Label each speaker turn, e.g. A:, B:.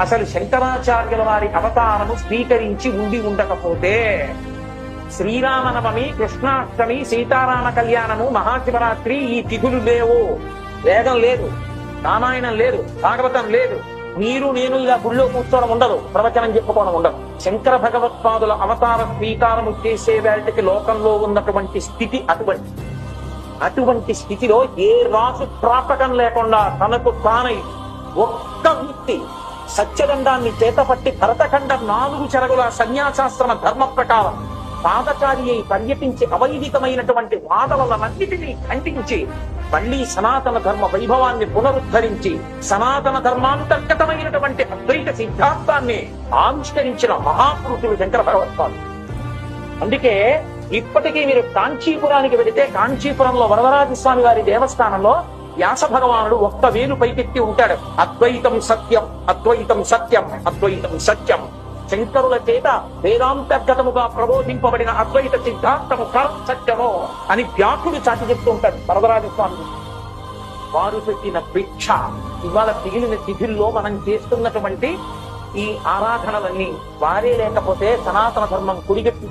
A: అసలు శంకరాచార్యుల వారి అవతారము స్వీకరించి ఉండి ఉండకపోతే శ్రీరామనవమి, కృష్ణాష్టమి, సీతారామ కళ్యాణము, మహాశివరాత్రి ఈ తిథులు లేవు. వేదం లేదు, రామాయణం లేదు, భాగవతం లేదు, మీరు నేను ఇలా గుళ్ళో కూర్చోవడం ఉండదు, ప్రవచనం చెప్పుకోవడం ఉండదు. శంకర భగవత్పాదుల అవతార స్వీకారము చేసే వాటికి లోకంలో ఉన్నటువంటి స్థితి అటువంటి స్థితిలో ఏ రాసు ప్రాపకం లేకుండా తనకు తానై ఒక్క వ్యక్తి సత్యదండాన్ని చేతపట్టి భరతఖండం 4 చెరగుల సన్యాసాశ్రమ ధర్మ ప్రకారం పాదచారి అయి పర్యటించి అవైదికమైనటువంటి వాదనలన్నిటినీ ఖండించి మళ్లీ సనాతన ధర్మ వైభవాన్ని పునరుద్ధరించి సనాతన ధర్మాంతర్గతమైనటువంటి అద్వైత సిద్ధాంతాన్ని ఆవిష్కరించిన మహాపురుషులు శంకర భగవత్పాదులు. అందుకే ఇప్పటికీ మీరు కాంచీపురానికి వెళితే కాంచీపురంలో వరదరాజస్వామి వారి దేవస్థానంలో వ్యాస భగవానుడు 1 వేలు పైకెత్తి ఉంటాడు. అద్వైతం సత్యం, అద్వైతం సత్యం, అద్వైతం సత్యం. శంకరుల చేత వేదాంతర్గతముగా ప్రబోధింపబడిన అద్వైత సిద్ధాంతము సత్యము అని వ్యాసుడు చాటి చెప్తూ ఉంటాడు వరదరాజస్వామి. వారు పెట్టిన భిక్ష ఇవాళ మిగిలిన తిథుల్లో మనం చేస్తున్నటువంటి ఈ ఆరాధనలన్నీ వారే లేకపోతే సనాతన ధర్మం కుడిగట్టి